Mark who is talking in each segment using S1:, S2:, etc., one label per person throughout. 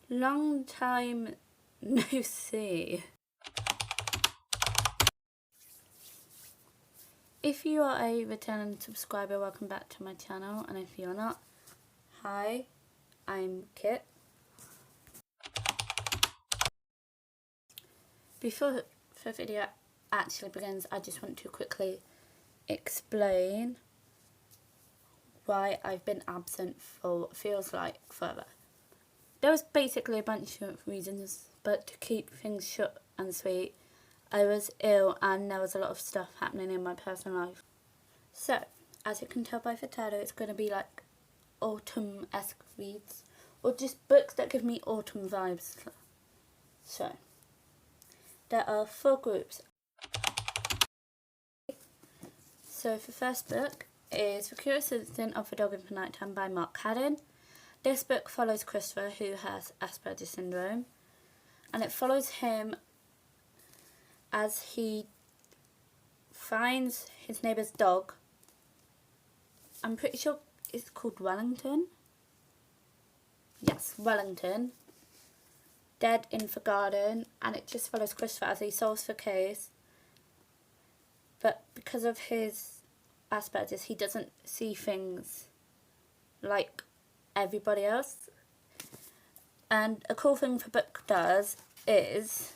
S1: Long time no see. If you are a returning subscriber, welcome back to my channel, and if you're not, hi, I'm Kit. Before the video actually begins, I just want to quickly explain why I've been absent for what feels like forever. There was basically a bunch of reasons, but to keep things short and sweet, I was ill and there was a lot of stuff happening in my personal life. So, as you can tell by the title, it's going to be like autumn-esque reads, or just books that give me autumn vibes. So, there are 4 groups. So the first book is The Curious Incident of the Dog in the Nighttime by Mark Haddon. This book follows Christopher, who has Asperger's syndrome, and it follows him as he finds his neighbour's dog. I'm pretty sure it's called Wellington. Yes, Wellington. Dead in the garden, and it just follows Christopher as he solves the case. But because of his Asperger's, he doesn't see things like everybody else. And a cool thing the book does is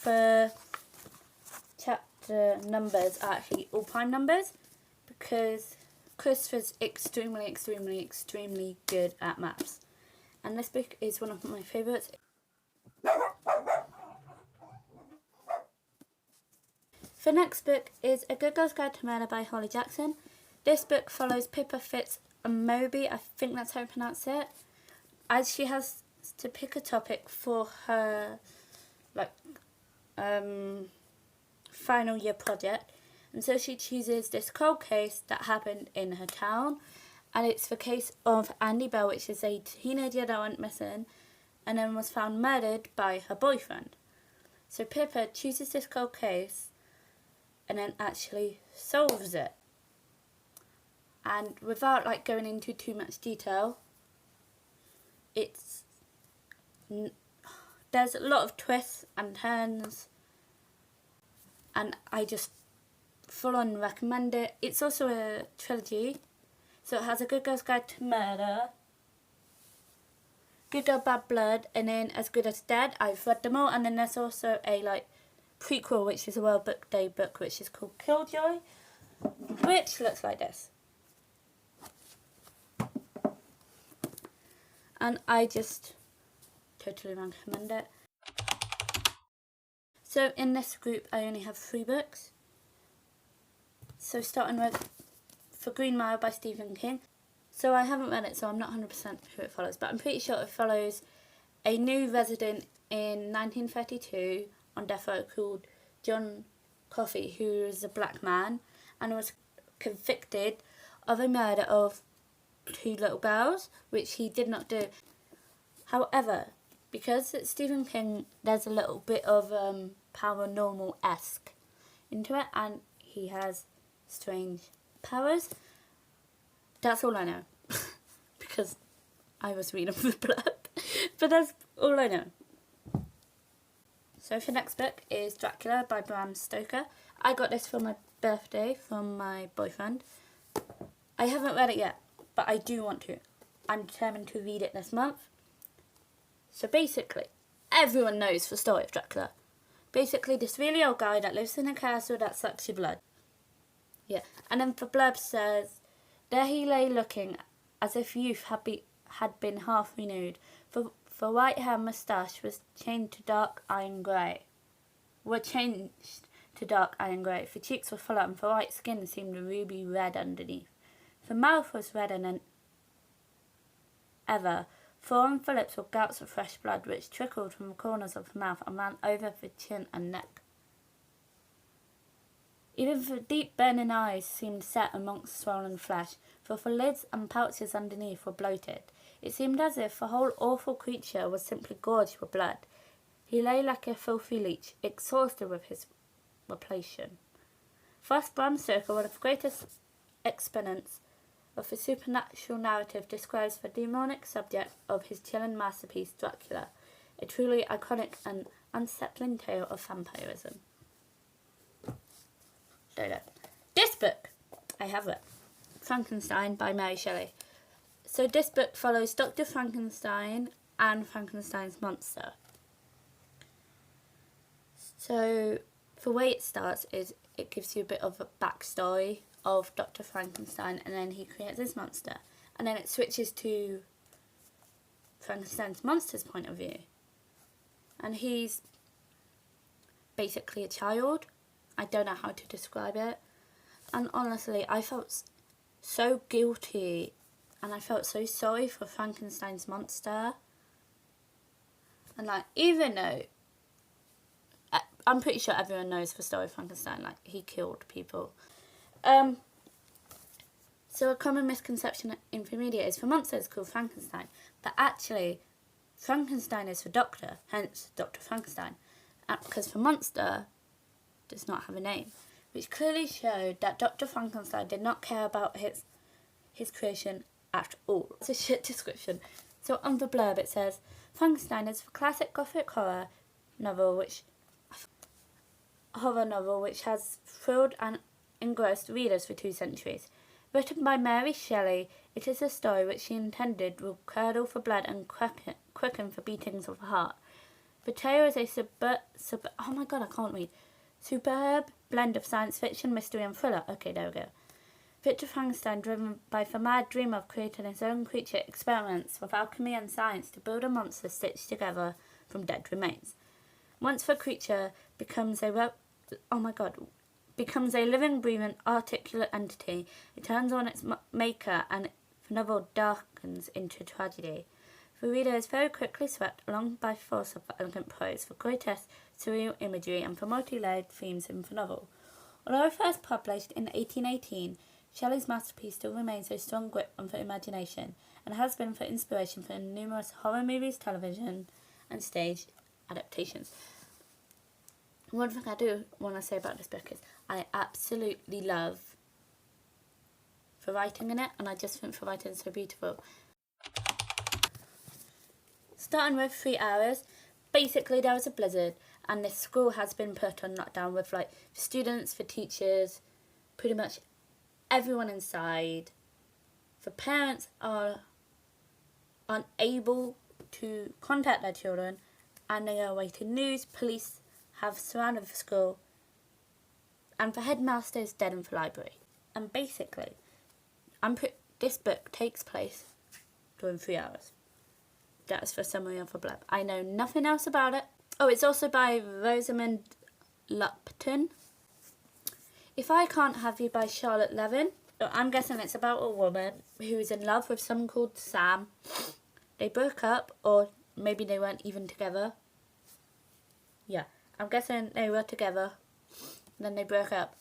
S1: the chapter numbers are actually all prime numbers, because Christopher's extremely good at maths. And this book is one of my favourites. The next book is A Good Girl's Guide to Murder by Holly Jackson. This book follows Pippa Fitz and Moby, I think that's how you pronounce it, as she has to pick a topic for her final year project. And so she chooses this cold case that happened in her town, and it's the case of Andy Bell, which is a teenager that went missing and then was found murdered by her boyfriend. So Pippa chooses this cold case and then actually solves it. And without going into too much detail, there's a lot of twists and turns, and I just full on recommend it. It's also a trilogy, so it has A Good Girl's Guide to Murder, Good Girl Bad Blood, and then As Good as Dead. I've read them all, and then there's also a prequel, which is a World Book Day book, which is called Killjoy, which looks like this. And I just totally recommend it. So in this group I only have 3 books. So starting with For Green Mile by Stephen King. So I haven't read it, so I'm not 100% who it follows, but I'm pretty sure it follows a new resident in 1932 on death row called John Coffey, who is a black man and was convicted of a murder of 2 little girls, which he did not do. However, because it's Stephen King, there's a little bit of paranormal-esque into it, and he has strange powers. That's all I know, because I was reading the blurb, but that's all I know. So the next book is Dracula by Bram Stoker. I got this for my birthday from my boyfriend. I haven't read it yet, but I do want to. I'm determined to read it this month. So basically, everyone knows the story of Dracula. Basically, this really old guy that lives in a castle that sucks your blood. Yeah, and then the blurb says, there he lay looking as if youth had been half renewed. The white hair moustache was changed to dark iron grey. The cheeks were fuller and the white skin seemed ruby red underneath. The mouth was redder than ever, for on the lips were gouts of fresh blood which trickled from the corners of the mouth and ran over the chin and neck. Even the deep burning eyes seemed set amongst swollen flesh, for the lids and pouches underneath were bloated. It seemed as if the whole awful creature was simply gorged with blood. He lay like a filthy leech, exhausted with his repletion. Thus Bram Stoker, one of the greatest exponents of the supernatural narrative describes the demonic subject of his chilling masterpiece, Dracula, a truly iconic and unsettling tale of vampirism. So this book, I have it, Frankenstein by Mary Shelley. So this book follows Dr. Frankenstein and Frankenstein's monster. So the way it starts is it gives you a bit of a backstory of Dr. Frankenstein, and then he creates this monster. And then it switches to Frankenstein's monster's point of view. And he's basically a child. I don't know how to describe it. And honestly, I felt so guilty and I felt so sorry for Frankenstein's monster. And like, even though I'm pretty sure everyone knows the story of Frankenstein, like he killed people. So a common misconception in the media is the monster is called Frankenstein, but actually Frankenstein is the doctor, hence Dr. Frankenstein, because the monster does not have a name, which clearly showed that Dr. Frankenstein did not care about his creation at all. It's a shit description. So on the blurb it says, Frankenstein is a classic gothic horror novel which has thrilled and engrossed readers for 2 centuries. Written by Mary Shelley, it is a story which she intended will curdle for blood and quicken for beatings of the heart. The tale is a superb blend of science fiction, mystery and thriller. Okay, there we go. Victor Frankenstein, driven by the mad dream of creating his own creature, experiments with alchemy and science to build a monster stitched together from dead remains. Once the creature becomes a living, breathing, articulate entity, it turns on its maker and the novel darkens into tragedy. The reader is very quickly swept along by force of the elegant prose, the grotesque, surreal imagery and the multi-layered themes in the novel. Although first published in 1818, Shelley's masterpiece still remains a strong grip on the imagination and has been for inspiration for numerous horror movies, television and stage adaptations. One thing I do want to say about this book is I absolutely love the writing in it, and I just think the writing is so beautiful. Starting with 3 hours, basically there was a blizzard and this school has been put on lockdown with like the students, the teachers, pretty much everyone inside. The parents are unable to contact their children and they are awaiting news. Police have surrounded the school and the headmaster is dead in the library. And basically, this book takes place during 3 hours. That's the summary of the blurb. I know nothing else about it. Oh, it's also by Rosamund Lupton. If I Can't Have You by Charlotte Levin. I'm guessing it's about a woman who is in love with someone called Sam. They broke up, or maybe they weren't even together. Yeah, I'm guessing they were together, and then they broke up.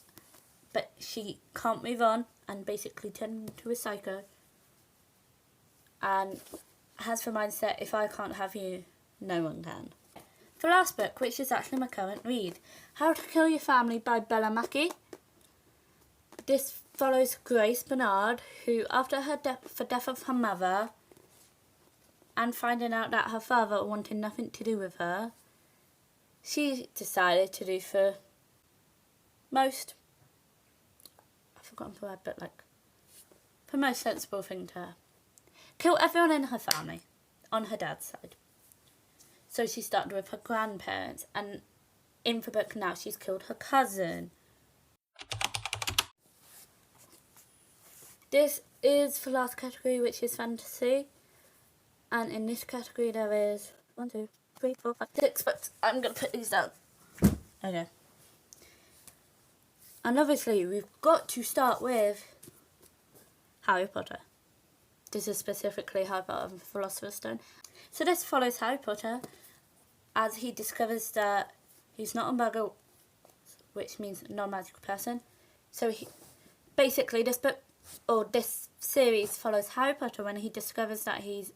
S1: But she can't move on and basically turned into a psycho. And has the mindset, if I can't have you, no one can. The last book, which is actually my current read, How to Kill Your Family by Bella Mackie. This follows Grace Bernard, who after the death of her mother and finding out that her father wanted nothing to do with her, she decided to do the most, I've forgotten the word, but like the most sensible thing to her. Kill everyone in her family, on her dad's side. So she started with her grandparents, and in the book now she's killed her cousin. This is the last category, which is fantasy. And in this category there is 1, 2, 3, 4, 5, 6 books. I'm going to put these down. Okay. And obviously we've got to start with Harry Potter. This is specifically Harry Potter and the Philosopher's Stone. So this follows Harry Potter as he discovers that he's not a muggle, which means non-magical person. So basically this book, or this series, follows Harry Potter when he discovers that he's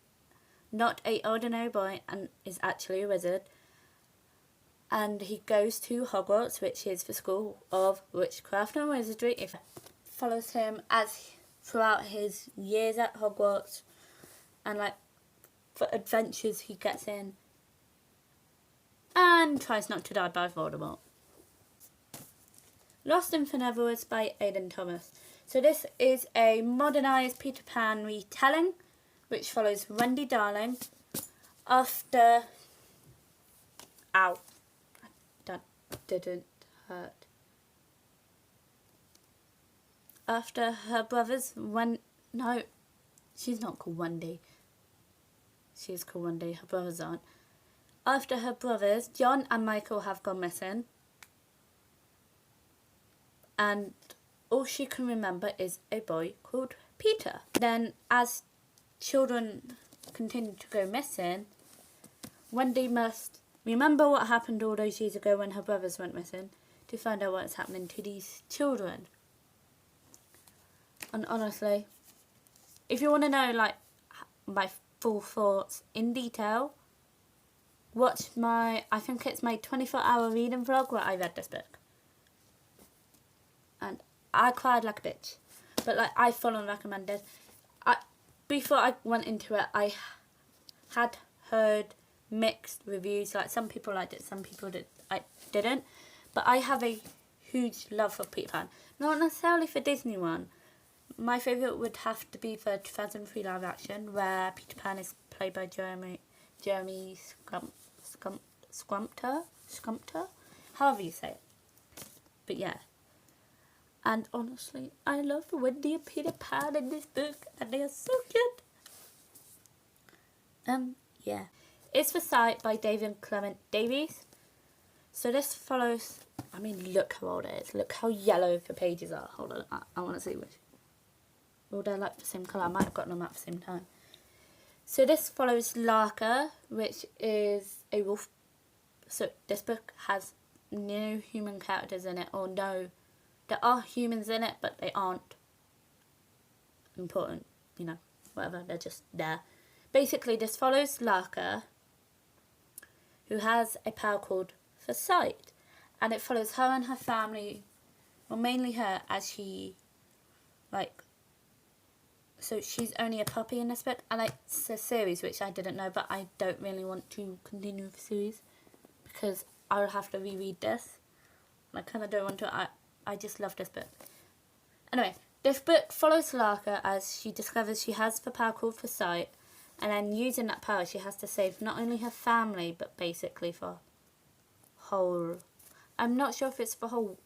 S1: not an ordinary boy and is actually a wizard. And he goes to Hogwarts, which is the school of witchcraft and wizardry. It follows him as throughout his years at Hogwarts and like for adventures he gets in, and tries not to die by Voldemort. Lost in Forever by Aidan Thomas. So this is a modernised Peter Pan retelling which follows Wendy Darling after... Ow. That didn't hurt. After her brothers no, she's not called Wendy. She's called Wendy, her brothers aren't. After her brothers, John and Michael have gone missing. And all she can remember is a boy called Peter. Then as children continue to go missing, Wendy must remember what happened all those years ago when her brothers went missing to find out what's happening to these children. And honestly, if you want to know like my full thoughts in detail, watch I think it's my 24-hour reading vlog where I read this book. And I cried like a bitch. But like I full on recommended. Before I went into it, I had heard mixed reviews. Like some people liked it, some people didn't. But I have a huge love for Peter Pan. Not necessarily for Disney one. My favourite would have to be for 2003 live action, where Peter Pan is played by Jeremy Scrumpter, however you say it. But yeah. And honestly, I love Wendy and Peter Pan in this book, and they are so good. Yeah. It's for Sight by David Clement Davies. So this follows, I mean, look how old it is. Look how yellow the pages are. Hold on, I want to see which. Oh, they're like the same colour. I might have gotten them at the same time. So this follows Larka, which is a wolf. So this book has no human characters in it, or no, there are humans in it, but they aren't important, you know, whatever, they're just there. Basically, this follows Larka, who has a power called Foresight, and it follows her and her family, well, mainly her, as she, like, so she's only a puppy in this book, and it's a series, which I didn't know, but I don't really want to continue the series, because I would have to reread this. I kind of don't want to. I just love this book. Anyway, this book follows Larka as she discovers she has the power called Foresight, and then using that power she has to save not only her family, but basically for whole... I'm not sure if it's the whole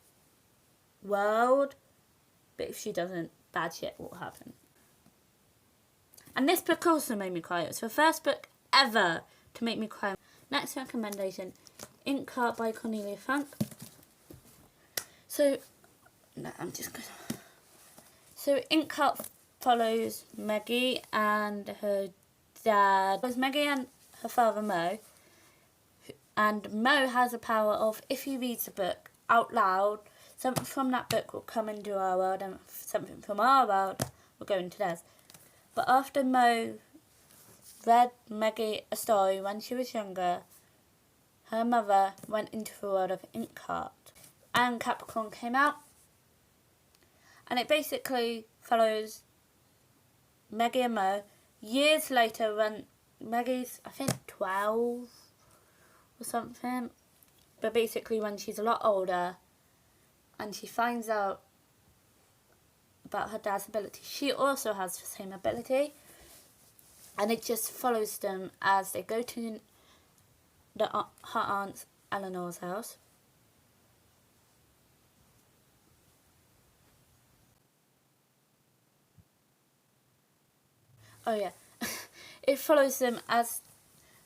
S1: world, but if she doesn't, bad shit will happen. And this book also made me cry. It was the first book ever to make me cry. Next recommendation, Inkheart by Cornelia Funk. So, no, I'm just gonna... So, Inkheart follows Maggie and her dad. It follows Maggie and her father, Mo. And Mo has a power of, if he reads a book out loud, something from that book will come into our world, and something from our world will go into theirs. But after Mo read Maggie a story when she was younger, her mother went into the world of Inkheart. And Capricorn came out. And it basically follows Maggie and Mo years later when Maggie's, I think, 12 or something. But basically when she's a lot older and she finds out about her dad's ability. She also has the same ability. And it just follows them as they go to her aunt Eleanor's house. Oh yeah. It follows them as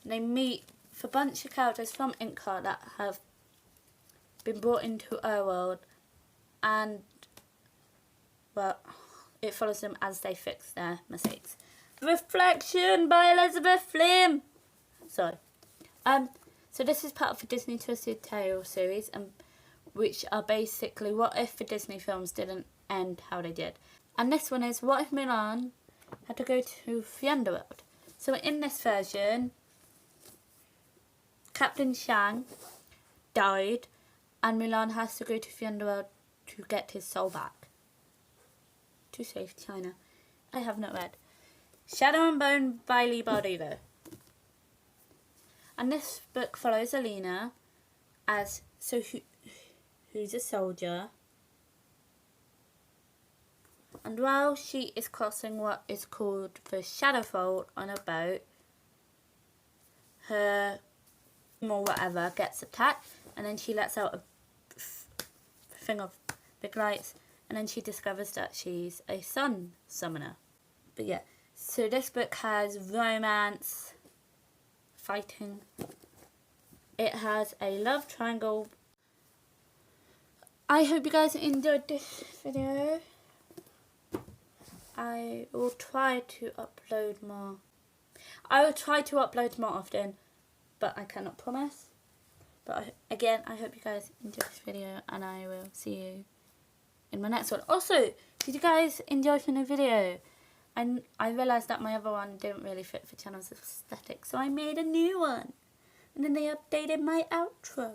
S1: they meet a bunch of characters from Inkheart that have been brought into our world, and well, it follows them as they fix their mistakes. Reflection by Elizabeth Flynn. Sorry. So this is part of the Disney Twisted Tale series, which are basically what if the Disney films didn't end how they did. And this one is what if Mulan had to go to the underworld. So in this version, Captain Shang died, and Mulan has to go to the underworld to get his soul back to save China. I have not read. Shadow and Bone by Lee Bardugo. And this book follows Alina as who's a soldier. And while she is crossing what is called the Shadowfold on a boat, her or whatever gets attacked, and then she lets out a thing of big lights, and then she discovers that she's a sun summoner. But yeah, so this book has romance, fighting. It has a love triangle. I hope you guys enjoyed this video. I will try to upload more. I will try to upload more often, but I cannot promise. But again, I hope you guys enjoyed this video, and I will see you in my next one. Also, did you guys enjoy the new video? And I realised that my other one didn't really fit for channel's aesthetic, so I made a new one. And then they updated my outro.